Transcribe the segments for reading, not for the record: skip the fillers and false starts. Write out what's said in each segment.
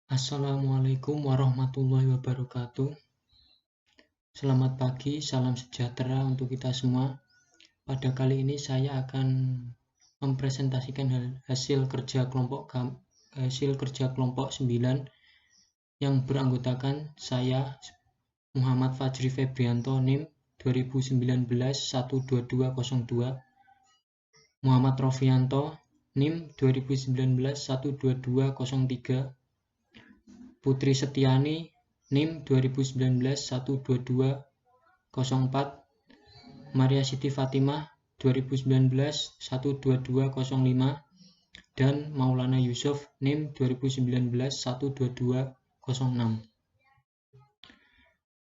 Assalamualaikum warahmatullahi wabarakatuh. Selamat pagi, salam sejahtera untuk kita semua. Pada kali ini saya akan mempresentasikan hasil kerja kelompok 9 yang beranggotakan saya Muhammad Fajri Febrianto NIM 2019-12202, Muhammad Rofianto NIM 2019-12203, Putri Setiani NIM 2019-12204, Maria Siti Fatimah 2019-12205, dan Maulana Yusuf NIM 2019-12206.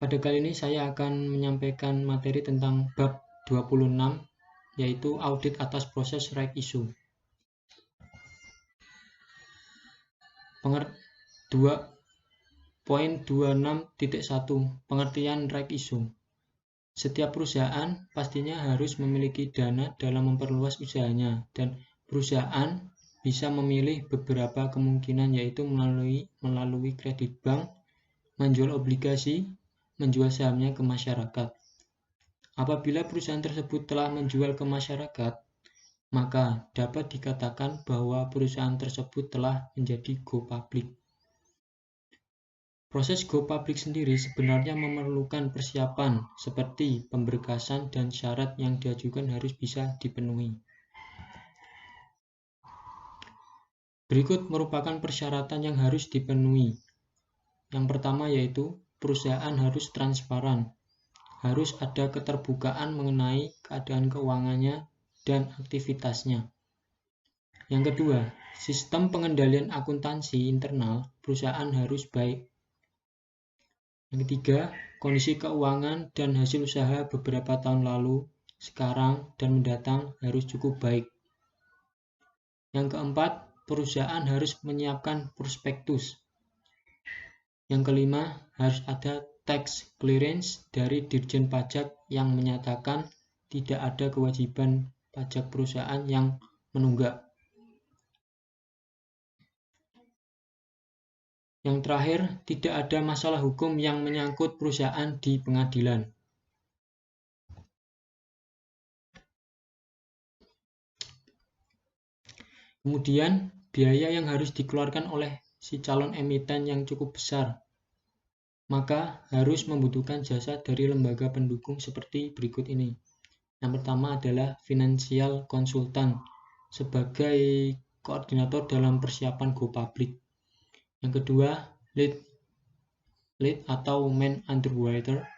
Pada kali ini saya akan menyampaikan materi tentang bab 26, yaitu audit atas proses right issue. 2.26.1 Pengertian right issue. Setiap perusahaan pastinya harus memiliki dana dalam memperluas usahanya, dan perusahaan bisa memilih beberapa kemungkinan, yaitu melalui kredit bank, menjual obligasi, menjual sahamnya ke masyarakat. Apabila perusahaan tersebut telah menjual ke masyarakat, maka dapat dikatakan bahwa perusahaan tersebut telah menjadi go public. Proses go public sendiri sebenarnya memerlukan persiapan seperti pemberkasan dan syarat yang diajukan harus bisa dipenuhi. Berikut merupakan persyaratan yang harus dipenuhi. Yang pertama yaitu perusahaan harus transparan. Harus ada keterbukaan mengenai keadaan keuangannya dan aktivitasnya. Yang kedua, sistem pengendalian akuntansi internal perusahaan harus baik. Yang ketiga, kondisi keuangan dan hasil usaha beberapa tahun lalu, sekarang, dan mendatang harus cukup baik. Yang keempat, perusahaan harus menyiapkan prospektus. Yang kelima, harus ada tax clearance dari Dirjen Pajak yang menyatakan tidak ada kewajiban pajak perusahaan yang menunggak. Yang terakhir, tidak ada masalah hukum yang menyangkut perusahaan di pengadilan. Kemudian, biaya yang harus dikeluarkan oleh si calon emiten yang cukup besar, maka harus membutuhkan jasa dari lembaga pendukung seperti berikut ini. Yang pertama adalah financial consultant sebagai koordinator dalam persiapan go public. Yang kedua, lead atau main underwriter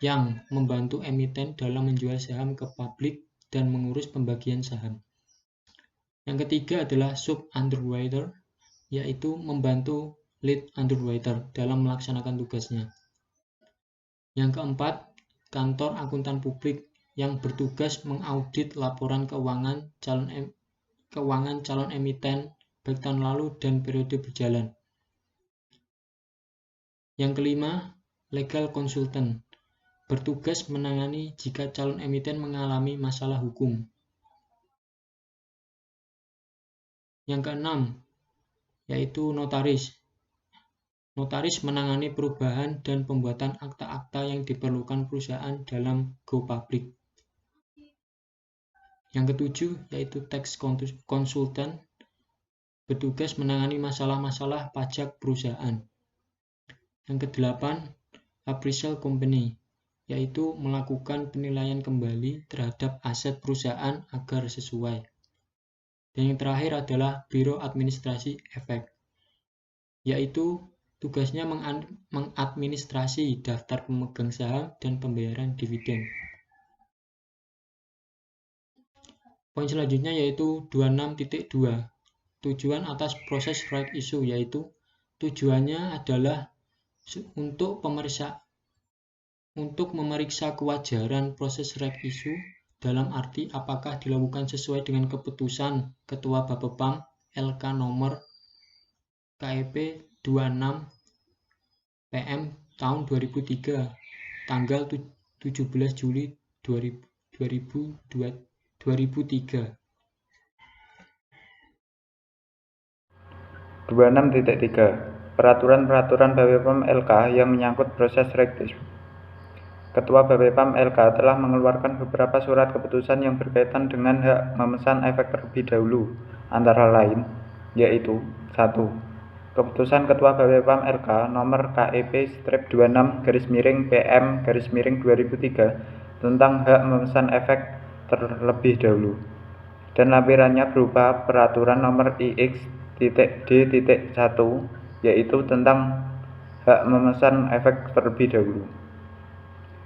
yang membantu emiten dalam menjual saham ke publik dan mengurus pembagian saham. Yang ketiga adalah sub-underwriter, yaitu membantu lead underwriter dalam melaksanakan tugasnya. Yang keempat, kantor akuntan publik yang bertugas mengaudit laporan keuangan calon emiten baik tahun lalu dan periode berjalan. Yang kelima, legal consultant, bertugas menangani jika calon emiten mengalami masalah hukum. Yang keenam, yaitu notaris. Notaris menangani perubahan dan pembuatan akta-akta yang diperlukan perusahaan dalam go public. Yang ketujuh, yaitu tax consultant, bertugas menangani masalah-masalah pajak perusahaan. Yang kedelapan, appraisal company, yaitu melakukan penilaian kembali terhadap aset perusahaan agar sesuai. Dan yang terakhir adalah Biro Administrasi Efek, yaitu tugasnya mengadministrasi daftar pemegang saham dan pembayaran dividen. Poin selanjutnya yaitu 26.2, tujuan atas proses right issue, yaitu tujuannya adalah untuk memeriksa kewajaran proses right issue dalam arti apakah dilakukan sesuai dengan keputusan Ketua Bapepam LK nomor KEP 26 PM tahun 2003 tanggal 17 Juli 2003. 26.3 peraturan-peraturan BPOM LK yang menyangkut proses rektis. Ketua BPOM LK telah mengeluarkan beberapa surat keputusan yang berkaitan dengan hak memesan efek terlebih dahulu, antara lain, yaitu 1. Keputusan Ketua BPOM LK nomor KEP-26-PM-2003 tentang hak memesan efek terlebih dahulu, dan lampirannya berupa peraturan nomor IX.D.1, yaitu tentang hak memesan efek terlebih dahulu.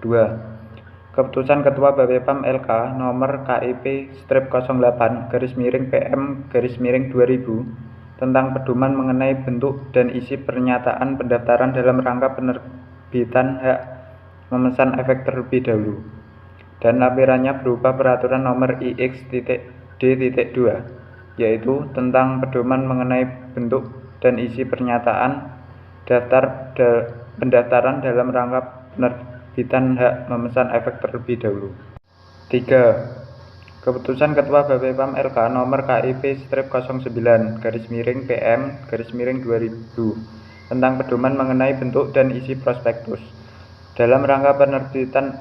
2. Keputusan Ketua BPOM LK nomor KIP-08-PM-2000 tentang pedoman mengenai bentuk dan isi pernyataan pendaftaran dalam rangka penerbitan hak memesan efek terlebih dahulu, dan lampirannya berupa peraturan nomor IX.D.2, yaitu tentang pedoman mengenai bentuk dan isi pernyataan pendaftaran dalam rangka penerbitan hak memesan efek terlebih dahulu. 3. Keputusan Ketua BPOM LK nomor KIP-09-PM-2000 tentang pedoman mengenai bentuk dan isi prospektus dalam rangka penerbitan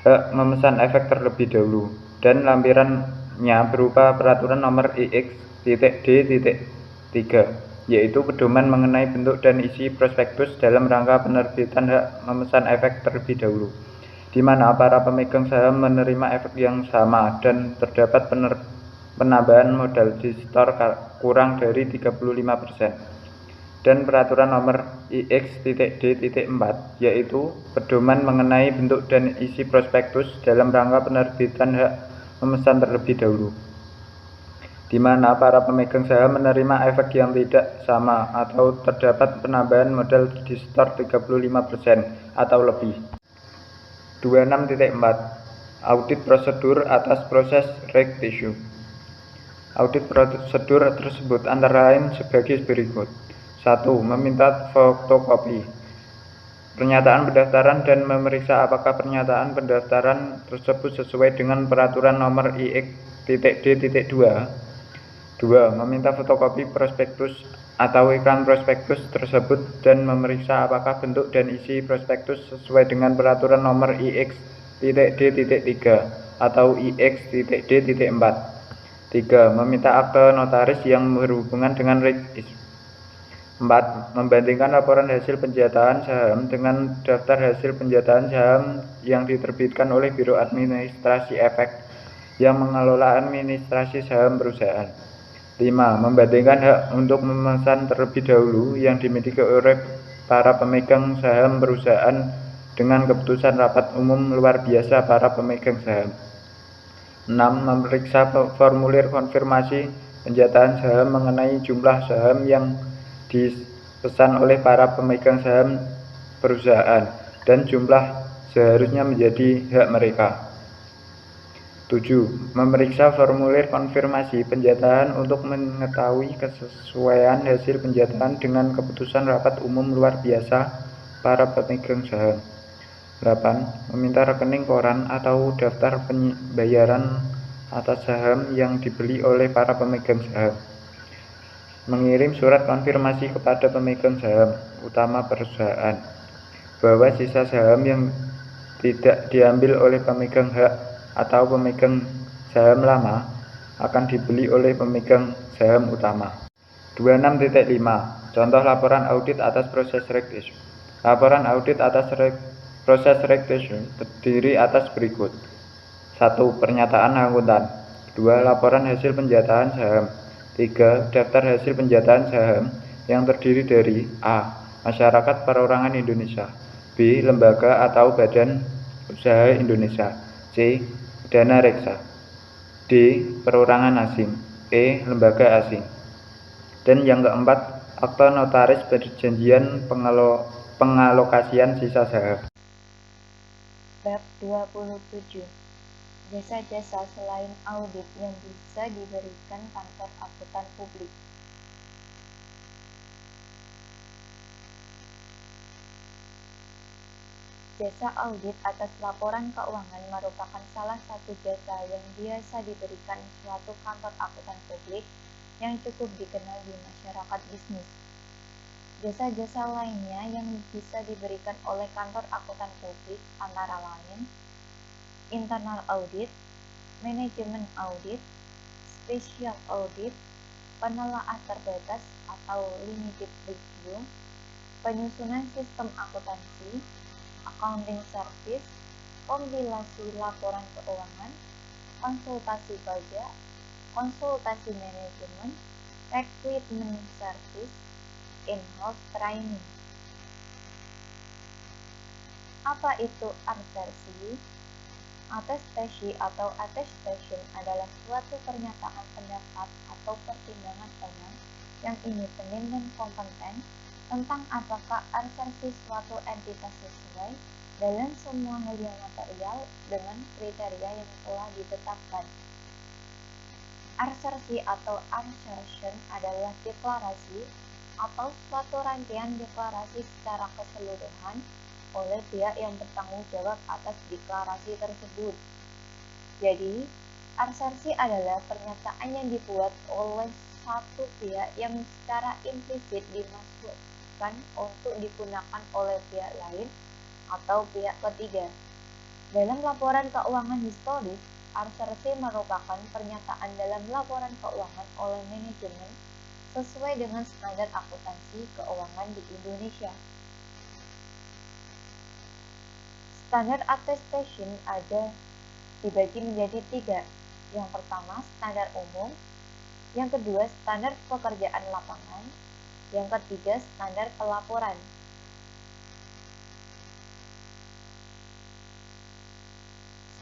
hak memesan efek terlebih dahulu, dan lampirannya berupa peraturan nomor IX.D.3, yaitu pedoman mengenai bentuk dan isi prospektus dalam rangka penerbitan hak memesan efek terlebih dahulu, di mana para pemegang saham menerima efek yang sama dan terdapat penambahan modal di store kurang dari 35%. Dan peraturan nomor IX.D.4, yaitu pedoman mengenai bentuk dan isi prospektus dalam rangka penerbitan hak memesan terlebih dahulu, di mana para pemegang saham menerima efek yang tidak sama atau terdapat penambahan modal di store 35% atau lebih. 26.4. Audit prosedur atas proses reg issue. Audit prosedur tersebut antara lain sebagai berikut. 1. Meminta fotokopi pernyataan pendaftaran dan memeriksa apakah pernyataan pendaftaran tersebut sesuai dengan peraturan nomor IX.D.2. 2. Meminta fotokopi prospektus atau iklan prospektus tersebut dan memeriksa apakah bentuk dan isi prospektus sesuai dengan peraturan nomor IX.D.3 atau IX.D.4. 3. Meminta akte notaris yang berhubungan dengan reg issue. 4. Membandingkan laporan hasil penjataan saham dengan daftar hasil penjataan saham yang diterbitkan oleh Biro Administrasi Efek yang mengelola administrasi saham perusahaan. 5. Membandingkan hak untuk memesan terlebih dahulu yang dimiliki oleh para pemegang saham perusahaan dengan keputusan rapat umum luar biasa para pemegang saham. 6. Memeriksa formulir konfirmasi penjataan saham mengenai jumlah saham yang dipesan oleh para pemegang saham perusahaan dan jumlah seharusnya menjadi hak mereka. 7. Memeriksa formulir konfirmasi penjataan untuk mengetahui kesesuaian hasil penjataan dengan keputusan rapat umum luar biasa para pemegang saham. 8. Meminta rekening koran atau daftar pembayaran atas saham yang dibeli oleh para pemegang saham. Mengirim surat konfirmasi kepada pemegang saham utama perusahaan bahwa sisa saham yang tidak diambil oleh pemegang hak atau pemegang saham lama akan dibeli oleh pemegang saham utama. 26.5. Contoh laporan audit atas proses reg issue. Laporan audit atas proses reg issue terdiri atas berikut. 1. Pernyataan akuntan. 2. Laporan hasil penjataan saham. 3. Daftar hasil penjataan saham yang terdiri dari A. Masyarakat Perorangan Indonesia, B. Lembaga atau Badan Usaha Indonesia, C. Dana reksa, D. Perorangan asing, E. Lembaga asing. Dan yang keempat, akta notaris perjanjian pengalokasian sisa saham. Bab 27. Jasa-jasa selain audit yang bisa diberikan kantor akuntan publik. Jasa audit atas laporan keuangan merupakan salah satu jasa yang biasa diberikan suatu kantor akuntan publik yang cukup dikenal di masyarakat bisnis. Jasa-jasa lainnya yang bisa diberikan oleh kantor akuntan publik antara lain internal audit, manajemen audit, special audit, penelaah terbatas atau limited review, penyusunan sistem akuntansi, accounting service, kompilasi laporan keuangan, konsultasi pajak, konsultasi manajemen, recruitment service, in-house training. Apa itu arsersi? Atestasi atau attestation adalah suatu pernyataan pendapat atau pertimbangan orang yang independen dan kompeten tentang apakah arsersi suatu entitas sesuai dalam semua hal yang material dengan kriteria yang telah ditetapkan. Arsersi atau assertion adalah deklarasi atau suatu rangkaian deklarasi secara keseluruhan oleh pihak yang bertanggung jawab atas deklarasi tersebut. Jadi, assersi adalah pernyataan yang dibuat oleh satu pihak yang secara implisit dimasukkan untuk digunakan oleh pihak lain atau pihak ketiga. Dalam laporan keuangan historis, assersi merupakan pernyataan dalam laporan keuangan oleh manajemen sesuai dengan standar akuntansi keuangan di Indonesia. Standar attestation ada dibagi menjadi 3. Yang pertama, standar umum. Yang kedua, standar pekerjaan lapangan. Yang ketiga, standar pelaporan.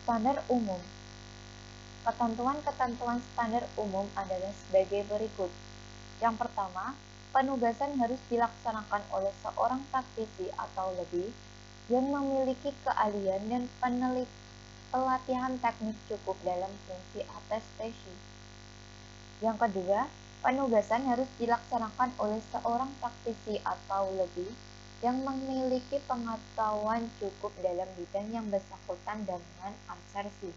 Standar umum. Ketentuan-ketentuan standar umum adalah sebagai berikut. Yang pertama, penugasan harus dilaksanakan oleh seorang praktisi atau lebih yang memiliki keahlian dan pelatihan teknis cukup dalam fungsi atestasi. Yang kedua, penugasan harus dilaksanakan oleh seorang praktisi atau lebih yang memiliki pengetahuan cukup dalam bidang yang bersangkutan dengan assersi.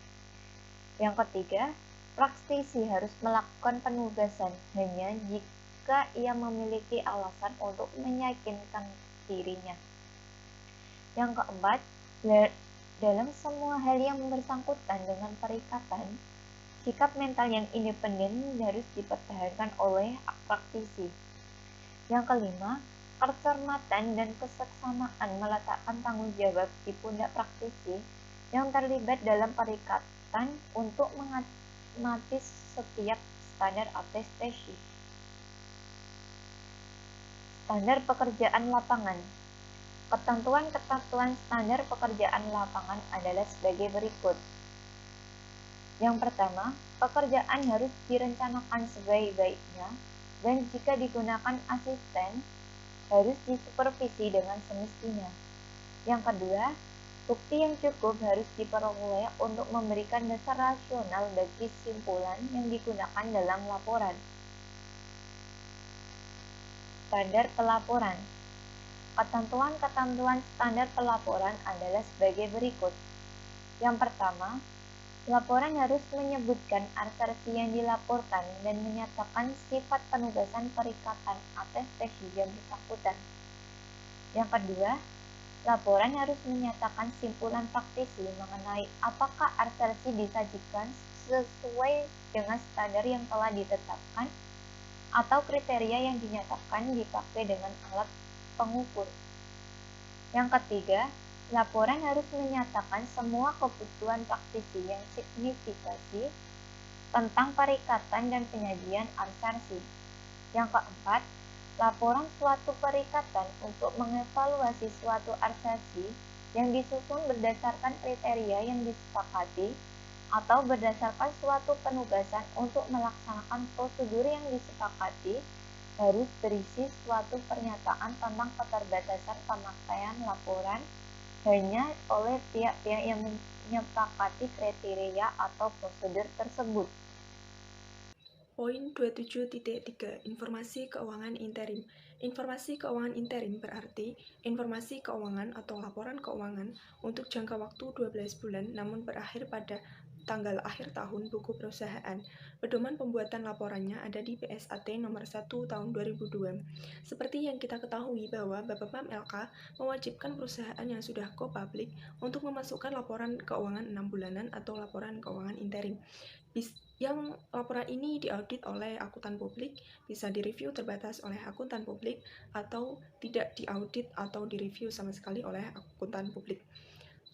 Yang ketiga, praktisi harus melakukan penugasan hanya jika ia memiliki alasan untuk meyakinkan dirinya. Yang keempat, dalam semua hal yang bersangkutan dengan perikatan, sikap mental yang independen harus dipertahankan oleh praktisi. Yang kelima, kecermatan dan keseksamaan meletakkan tanggung jawab di pundak praktisi yang terlibat dalam perikatan untuk mengamati setiap standar atestasi. Standar pekerjaan lapangan. Ketentuan-ketentuan standar pekerjaan lapangan adalah sebagai berikut. Yang pertama, pekerjaan harus direncanakan sebaik-baiknya dan jika digunakan asisten, harus disupervisi dengan semestinya. Yang kedua, bukti yang cukup harus diperoleh untuk memberikan dasar rasional bagi kesimpulan yang digunakan dalam laporan. Standar pelaporan. Ketentuan-ketentuan standar pelaporan adalah sebagai berikut. Yang pertama, laporan harus menyebutkan assersi yang dilaporkan dan menyatakan sifat penugasan perikatan atestasi yang bersangkutan. Yang kedua, laporan harus menyatakan simpulan praktisi mengenai apakah assersi disajikan sesuai dengan standar yang telah ditetapkan atau kriteria yang dinyatakan dipakai dengan alat pengukur. Yang ketiga, laporan harus menyatakan semua kebutuhan praktisi yang signifikasi tentang perikatan dan penyajian assersi. Yang keempat, laporan suatu perikatan untuk mengevaluasi suatu assersi yang disusun berdasarkan kriteria yang disepakati atau berdasarkan suatu penugasan untuk melaksanakan prosedur yang disepakati harus berisi suatu pernyataan tentang keterbatasan pemakaian laporan hanya oleh pihak-pihak yang menyepakati kriteria atau prosedur tersebut. Poin 27.3. Informasi keuangan interim. Informasi keuangan interim berarti informasi keuangan atau laporan keuangan untuk jangka waktu 12 bulan namun berakhir pada tanggal akhir tahun buku perusahaan. Pedoman pembuatan laporannya ada di PSAT nomor 1 tahun 2002. Seperti yang kita ketahui bahwa BAPEPAM LK mewajibkan perusahaan yang sudah go public untuk memasukkan laporan keuangan 6 bulanan atau laporan keuangan interim. Yang laporan ini diaudit oleh akuntan publik, bisa direview terbatas oleh akuntan publik, atau tidak diaudit atau direview sama sekali oleh akuntan publik.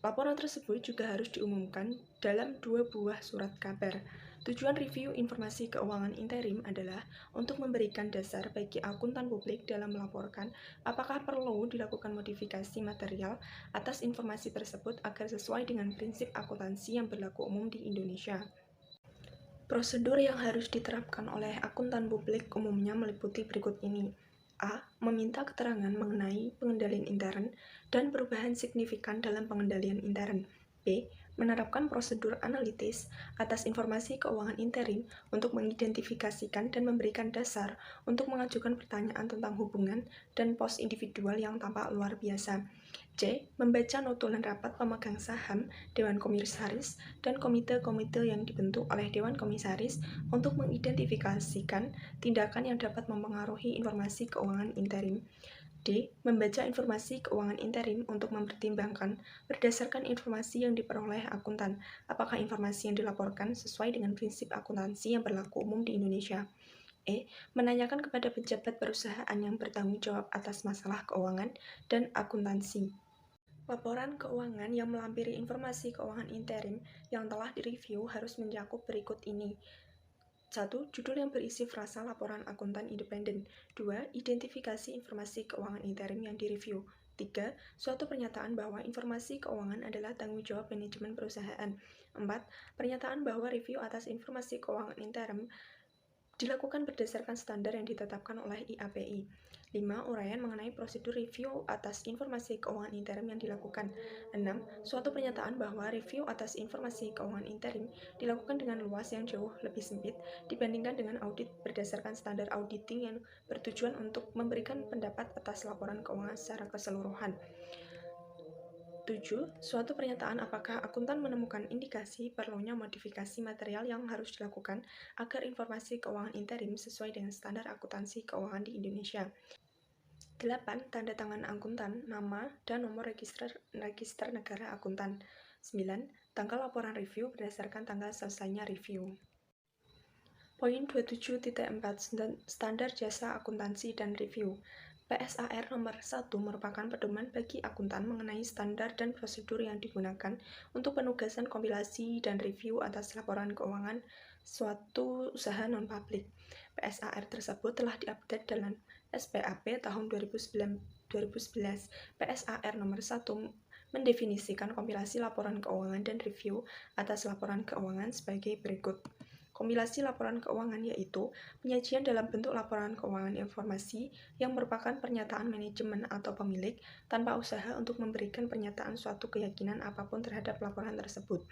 Laporan tersebut juga harus diumumkan dalam 2 buah surat kabar. Tujuan review informasi keuangan interim adalah untuk memberikan dasar bagi akuntan publik dalam melaporkan apakah perlu dilakukan modifikasi material atas informasi tersebut agar sesuai dengan prinsip akuntansi yang berlaku umum di Indonesia. Prosedur yang harus diterapkan oleh akuntan publik umumnya meliputi berikut ini. A. Meminta keterangan mengenai pengendalian intern dan perubahan signifikan dalam pengendalian intern. B. Menerapkan prosedur analitis atas informasi keuangan interim untuk mengidentifikasikan dan memberikan dasar untuk mengajukan pertanyaan tentang hubungan dan pos individual yang tampak luar biasa. C. Membaca notulen rapat pemegang saham, Dewan Komisaris, dan komite-komite yang dibentuk oleh Dewan Komisaris untuk mengidentifikasikan tindakan yang dapat mempengaruhi informasi keuangan interim. D. Membaca informasi keuangan interim untuk mempertimbangkan berdasarkan informasi yang diperoleh akuntan, apakah informasi yang dilaporkan sesuai dengan prinsip akuntansi yang berlaku umum di Indonesia. E. Menanyakan kepada pejabat perusahaan yang bertanggung jawab atas masalah keuangan dan akuntansi. Laporan keuangan yang melampiri informasi keuangan interim yang telah direview harus mencakup berikut ini. 1. Judul yang berisi frasa laporan akuntan independen. 2. Identifikasi informasi keuangan interim yang direview. 3. Suatu pernyataan bahwa informasi keuangan adalah tanggung jawab manajemen perusahaan. 4. Pernyataan bahwa review atas informasi keuangan interim dilakukan berdasarkan standar yang ditetapkan oleh IAPI. 5. Uraian mengenai prosedur review atas informasi keuangan interim yang dilakukan. 6. Suatu pernyataan bahwa review atas informasi keuangan interim dilakukan dengan luas yang jauh lebih sempit dibandingkan dengan audit berdasarkan standar auditing yang bertujuan untuk memberikan pendapat atas laporan keuangan secara keseluruhan. 7. Suatu pernyataan apakah akuntan menemukan indikasi perlunya modifikasi material yang harus dilakukan agar informasi keuangan interim sesuai dengan standar akuntansi keuangan di Indonesia. 8. Tanda tangan akuntan, nama, dan nomor register negara akuntan. 9. Tanggal laporan review berdasarkan tanggal selesainya review. Poin 27.4 Standar jasa akuntansi dan review. PSAR nomor 1 merupakan pedoman bagi akuntan mengenai standar dan prosedur yang digunakan untuk penugasan kompilasi dan review atas laporan keuangan suatu usaha non-publik. PSAR tersebut telah diupdate dalam SPAP tahun 2011. PSAR nomor 1 mendefinisikan kompilasi laporan keuangan dan review atas laporan keuangan sebagai berikut. Kompilasi laporan keuangan yaitu penyajian dalam bentuk laporan keuangan informasi yang merupakan pernyataan manajemen atau pemilik tanpa usaha untuk memberikan pernyataan suatu keyakinan apapun terhadap laporan tersebut.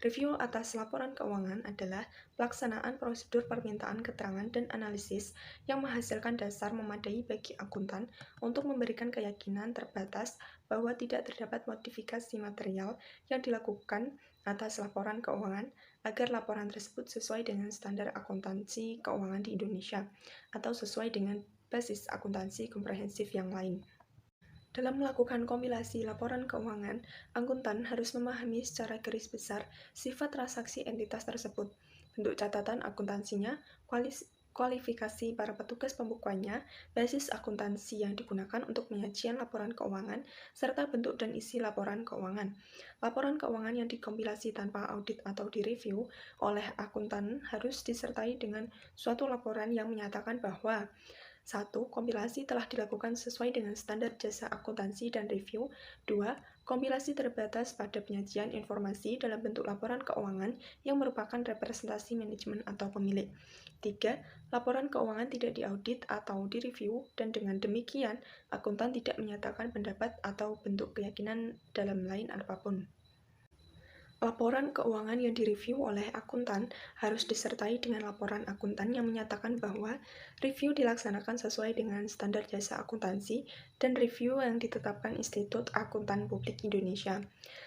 Review atas laporan keuangan adalah pelaksanaan prosedur permintaan keterangan dan analisis yang menghasilkan dasar memadai bagi akuntan untuk memberikan keyakinan terbatas bahwa tidak terdapat modifikasi material yang dilakukan atas laporan keuangan agar laporan tersebut sesuai dengan standar akuntansi keuangan di Indonesia atau sesuai dengan basis akuntansi komprehensif yang lain. Dalam melakukan kompilasi laporan keuangan, akuntan harus memahami secara garis besar sifat transaksi entitas tersebut, bentuk catatan akuntansinya, kualifikasi para petugas pembukuannya, basis akuntansi yang digunakan untuk penyajian laporan keuangan, serta bentuk dan isi laporan keuangan. Laporan keuangan yang dikompilasi tanpa audit atau direview oleh akuntan harus disertai dengan suatu laporan yang menyatakan bahwa 1. Kompilasi telah dilakukan sesuai dengan standar jasa akuntansi dan review. 2. Kompilasi terbatas pada penyajian informasi dalam bentuk laporan keuangan yang merupakan representasi manajemen atau pemilik. 3. Laporan keuangan tidak diaudit atau direview, dan dengan demikian, akuntan tidak menyatakan pendapat atau bentuk keyakinan dalam lain apapun. Laporan keuangan yang direview oleh akuntan harus disertai dengan laporan akuntan yang menyatakan bahwa review dilaksanakan sesuai dengan standar jasa akuntansi dan review yang ditetapkan Institut Akuntan Publik Indonesia.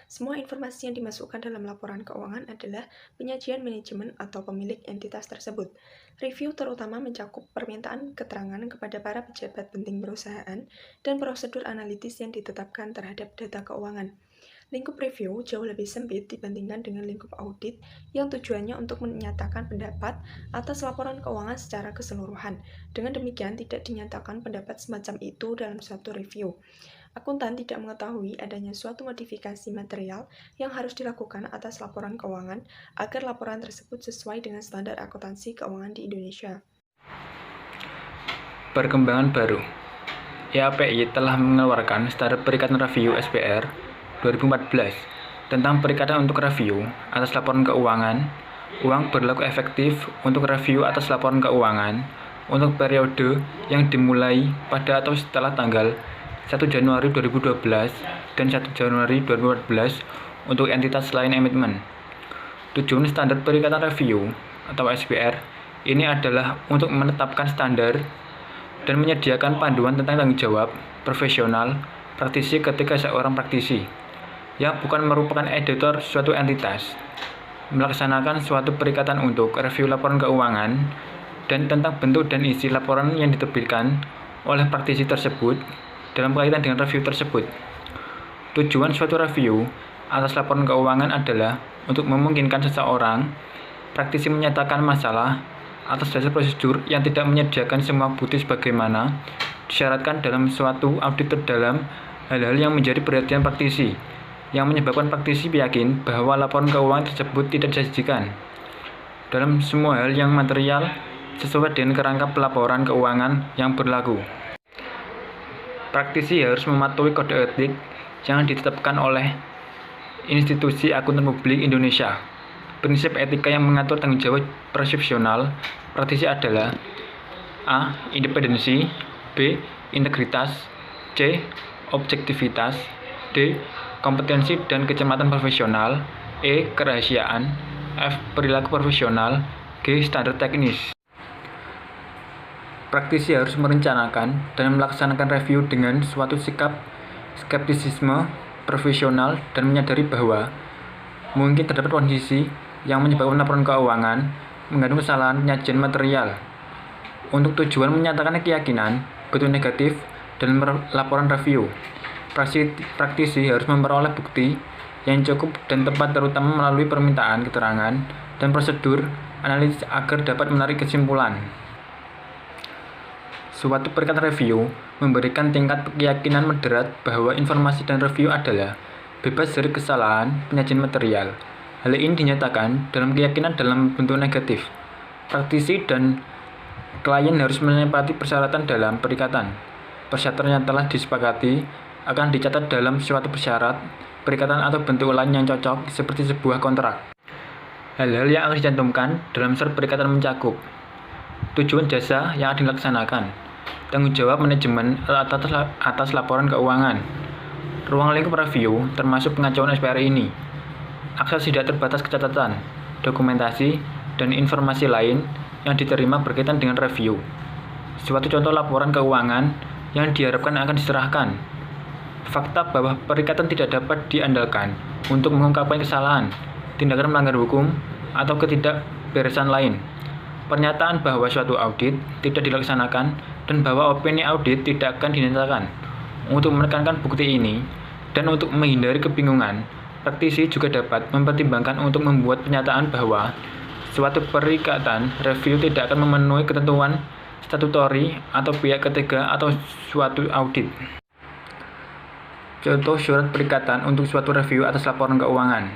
Semua informasi yang dimasukkan dalam laporan keuangan adalah penyajian manajemen atau pemilik entitas tersebut. Review terutama mencakup permintaan keterangan kepada para pejabat penting perusahaan dan prosedur analitis yang ditetapkan terhadap data keuangan. Lingkup review jauh lebih sempit dibandingkan dengan lingkup audit yang tujuannya untuk menyatakan pendapat atas laporan keuangan secara keseluruhan. Dengan demikian, tidak dinyatakan pendapat semacam itu dalam suatu review. Akuntan tidak mengetahui adanya suatu modifikasi material yang harus dilakukan atas laporan keuangan agar laporan tersebut sesuai dengan standar akuntansi keuangan di Indonesia. Perkembangan baru. IAPI telah mengeluarkan Standar Perikatan Review SPR 2014 tentang perikatan untuk review atas laporan keuangan. Uang berlaku efektif untuk review atas laporan keuangan untuk periode yang dimulai pada atau setelah tanggal 1 Januari 2012 dan 1 Januari 2014 untuk entitas lain emitmen. Tujuan Standar Perikatan Review atau SPR ini adalah untuk menetapkan standar dan menyediakan panduan tentang tanggung jawab profesional praktisi ketika seorang praktisi yang bukan merupakan editor suatu entitas melaksanakan suatu perikatan untuk review laporan keuangan dan tentang bentuk dan isi laporan yang diterbitkan oleh praktisi tersebut dalam kaitan dengan review tersebut. Tujuan suatu review atas laporan keuangan adalah untuk memungkinkan seseorang praktisi menyatakan masalah atas dasar prosedur yang tidak menyediakan semua bukti sebagaimana disyaratkan dalam suatu audit terdalam hal-hal yang menjadi perhatian praktisi yang menyebabkan praktisi yakin bahwa laporan keuangan tersebut tidak disajikan dalam semua hal yang material sesuai dengan kerangka pelaporan keuangan yang berlaku. Praktisi harus mematuhi kode etik yang ditetapkan oleh Institusi Akuntan Publik Indonesia. Prinsip etika yang mengatur tanggung jawab profesional praktisi adalah A. Independensi, B. Integritas, C. Objektivitas, D. Kompetensi dan kecermatan profesional, E. Kerahasiaan, F. Perilaku profesional, G. Standar teknis. Praktisi harus merencanakan dan melaksanakan review dengan suatu sikap skeptisisme profesional dan menyadari bahwa mungkin terdapat kondisi yang menyebabkan laporan keuangan mengandung kesalahan penyajian material. Untuk tujuan menyatakan keyakinan betul negatif dalam laporan review, praktisi harus memperoleh bukti yang cukup dan tepat terutama melalui permintaan keterangan dan prosedur analisis agar dapat menarik kesimpulan. Suatu perikatan review memberikan tingkat keyakinan moderat bahwa informasi dan review adalah bebas dari kesalahan penyajian material. Hal ini dinyatakan dalam keyakinan dalam bentuk negatif. Praktisi dan klien harus menepati persyaratan dalam perikatan. Persyaratan yang telah disepakati akan dicatat dalam suatu persyarat, perikatan atau bentuk lain yang cocok seperti sebuah kontrak. Hal-hal yang akan dicantumkan dalam surat perikatan mencakup tujuan jasa yang akan dilaksanakan, tanggung jawab manajemen atas laporan keuangan, ruang lingkup review termasuk pengajuan SPR ini, akses tidak terbatas ke catatan, dokumentasi, dan informasi lain yang diterima berkaitan dengan review. Suatu contoh laporan keuangan yang diharapkan akan diserahkan. Fakta bahwa perikatan tidak dapat diandalkan untuk mengungkapkan kesalahan, tindakan melanggar hukum, atau ketidakberesan lain. Pernyataan bahwa suatu audit tidak dilaksanakan dan bahwa opini audit tidak akan dinyatakan. Untuk menekankan bukti ini dan untuk menghindari kebingungan, praktisi juga dapat mempertimbangkan untuk membuat pernyataan bahwa suatu perikatan review tidak akan memenuhi ketentuan statutori atau pihak ketiga atau suatu audit. Contoh surat perikatan untuk suatu review atas laporan keuangan.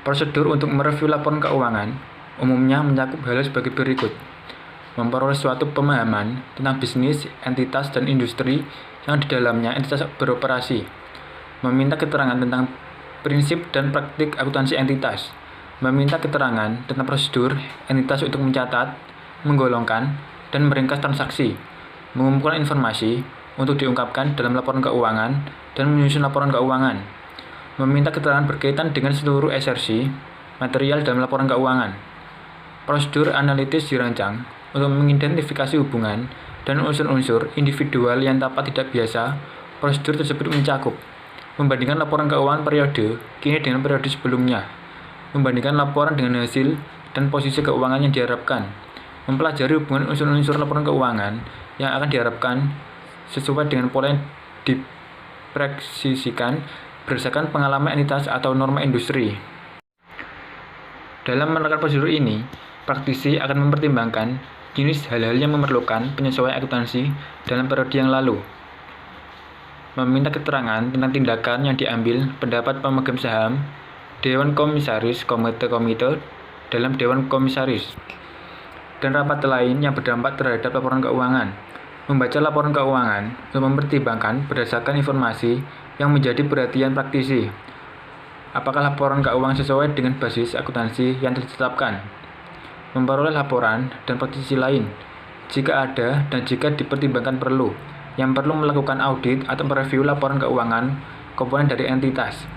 Prosedur untuk mereview laporan keuangan umumnya mencakup hal sebagai berikut. Memperoleh suatu pemahaman tentang bisnis, entitas, dan industri yang di dalamnya entitas beroperasi. Meminta keterangan tentang prinsip dan praktik akuntansi entitas. Meminta keterangan tentang prosedur entitas untuk mencatat, menggolongkan, dan meringkas transaksi. Mengumpulkan informasi untuk diungkapkan dalam laporan keuangan dan menyusun laporan keuangan. Meminta keterangan berkaitan dengan seluruh SRC, material dalam laporan keuangan. Prosedur analitis dirancang untuk mengidentifikasi hubungan dan unsur-unsur individual yang tampak tidak biasa. Prosedur tersebut mencakup membandingkan laporan keuangan periode kini dengan periode sebelumnya, membandingkan laporan dengan hasil dan posisi keuangan yang diharapkan, mempelajari hubungan unsur-unsur laporan keuangan yang akan diharapkan sesuai dengan pola yang dipresisikan berdasarkan pengalaman entitas atau norma industri. Dalam menerapkan prosedur ini, praktisi akan mempertimbangkan jenis hal-hal yang memerlukan penyesuaian akuntansi dalam periode yang lalu, meminta keterangan tentang tindakan yang diambil pendapat pemegang saham, Dewan Komisaris, komite dalam Dewan Komisaris, dan rapat lain yang berdampak terhadap laporan keuangan. Membaca laporan keuangan untuk mempertimbangkan berdasarkan informasi yang menjadi perhatian praktisi. Apakah laporan keuangan sesuai dengan basis akuntansi yang ditetapkan? Memperoleh laporan dan praktisi lain, jika ada dan jika dipertimbangkan perlu, yang perlu melakukan audit atau mereview laporan keuangan komponen dari entitas.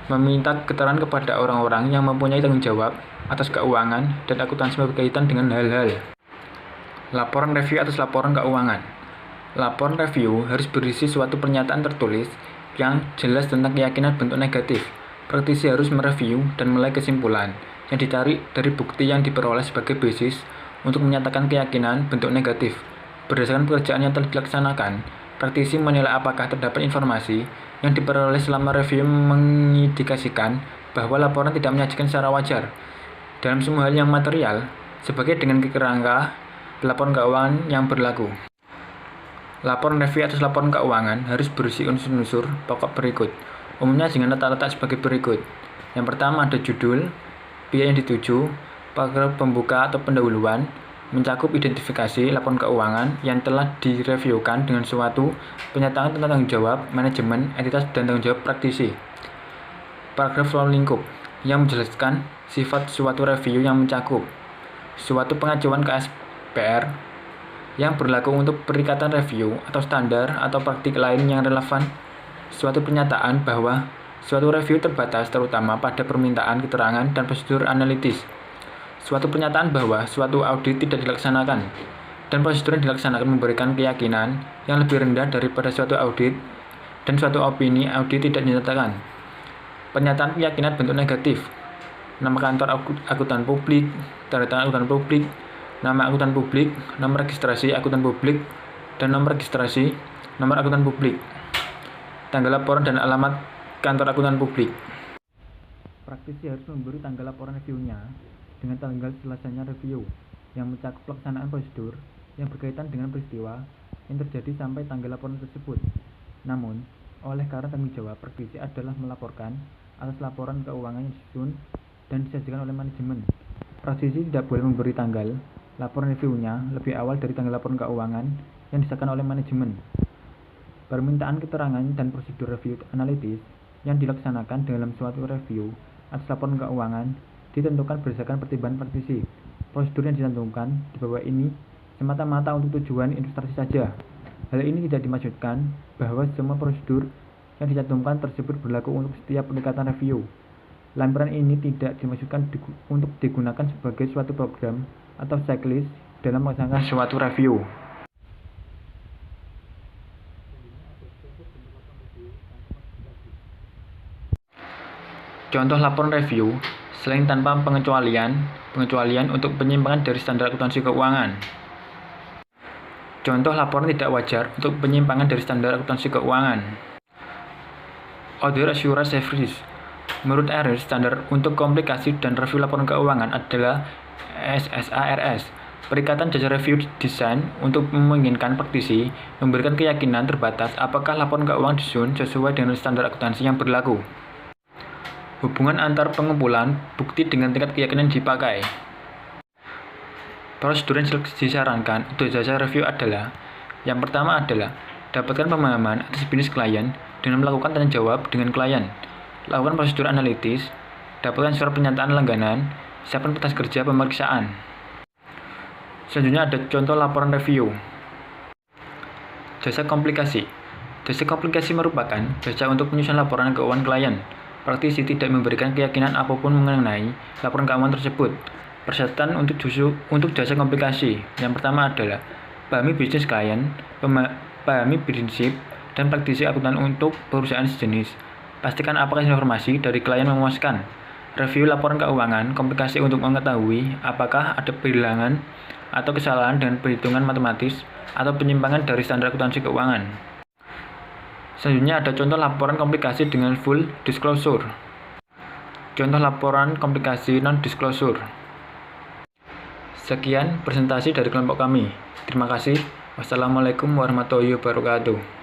Meminta keterangan kepada orang-orang yang mempunyai tanggung jawab atas keuangan dan akuntansi berkaitan dengan hal-hal. Laporan review atas laporan keuangan. Laporan review harus berisi suatu pernyataan tertulis yang jelas tentang keyakinan bentuk negatif. Praktisi harus mereview dan menilai kesimpulan yang ditarik dari bukti yang diperoleh sebagai basis untuk menyatakan keyakinan bentuk negatif. Berdasarkan pekerjaan yang telah dilaksanakan, praktisi menilai apakah terdapat informasi yang diperoleh selama review mengindikasikan bahwa laporan tidak menyajikan secara wajar dalam semua hal yang material sebagai dengan kerangka laporan keuangan yang berlaku. Laporan review atas laporan keuangan harus berisi unsur-unsur pokok berikut, umumnya dengan letak-letak sebagai berikut. Yang pertama ada judul, pihak yang dituju, paragraf pembuka atau pendahuluan, mencakup identifikasi laporan keuangan yang telah direviewkan dengan suatu pernyataan tentang tanggung jawab manajemen, entitas, dan tanggung jawab praktisi. Paragraf ruang lingkup yang menjelaskan sifat suatu review yang mencakup suatu pengajuan ke SPR yang berlaku untuk perikatan review atau standar atau praktik lain yang relevan, suatu pernyataan bahwa suatu review terbatas terutama pada permintaan keterangan dan prosedur analitis, suatu pernyataan bahwa suatu audit tidak dilaksanakan, dan prosedur yang dilaksanakan memberikan keyakinan yang lebih rendah daripada suatu audit, dan suatu opini audit tidak dinyatakan. Pernyataan keyakinan bentuk negatif, nama kantor akuntan publik, tanda tangan akuntan publik, nama akuntan publik, nomor registrasi akuntan publik, dan nomor registrasi nomor akuntan publik, tanggal laporan dan alamat kantor akuntan publik. Praktisi harus memberi tanggal laporan reviewnya dengan tanggal selesainya review yang mencakup pelaksanaan prosedur yang berkaitan dengan peristiwa yang terjadi sampai tanggal laporan tersebut. Namun, oleh karena tanggung jawab praktisi adalah melaporkan atas laporan keuangan yang disusun dan disajikan oleh manajemen, praktisi tidak boleh memberi tanggal laporan reviewnya lebih awal dari tanggal laporan keuangan yang disahkan oleh manajemen. Permintaan keterangan dan prosedur review analitis yang dilaksanakan dalam suatu review atas laporan keuangan ditentukan berdasarkan pertimbangan praktisi. Prosedur yang dicantumkan di bawah ini semata-mata untuk tujuan ilustrasi saja. Hal ini tidak dimaksudkan bahwa semua prosedur yang dicantumkan tersebut berlaku untuk setiap pendekatan review. Lampiran ini tidak dimaksudkan untuk digunakan sebagai suatu program atau checklist dalam melaksanakan suatu review. Contoh laporan review selain tanpa pengecualian untuk penyimpangan dari standar akuntansi keuangan. Contoh laporan tidak wajar untuk penyimpangan dari standar akuntansi keuangan. Audit Assurance Service. Menurut RS, standar untuk komplikasi dan review laporan keuangan adalah SSARS. Perikatan jasa review desain untuk memungkinkan praktisi memberikan keyakinan terbatas apakah laporan keuangan disusun sesuai dengan standar akuntansi yang berlaku. Hubungan antar pengumpulan bukti dengan tingkat keyakinan dipakai. Prosedur yang disarankan untuk jasa review adalah: yang pertama adalah dapatkan pemahaman atas bisnis klien dengan melakukan tanya jawab dengan klien, lakukan prosedur analitis, dapatkan surat pernyataan langganan, siapkan kertas kerja pemeriksaan. Selanjutnya ada contoh laporan review. Jasa komplikasi. Jasa komplikasi merupakan jasa untuk penyusunan laporan keuangan klien. praktisi tidak memberikan keyakinan apapun mengenai laporan keuangan tersebut. Persyaratan untuk jasa komplikasi. Yang pertama adalah pahami bisnis klien, pahami prinsip dan praktisi akuntan untuk perusahaan sejenis. Pastikan apakah informasi dari klien memuaskan. Review laporan keuangan komplikasi untuk mengetahui apakah ada perhilangan atau kesalahan dengan perhitungan matematis atau penyimpangan dari standar akuntansi keuangan. Selanjutnya ada contoh laporan komplikasi dengan full disclosure. Contoh laporan komplikasi non-disclosure. Sekian presentasi dari kelompok kami. Terima kasih. Wassalamualaikum warahmatullahi wabarakatuh.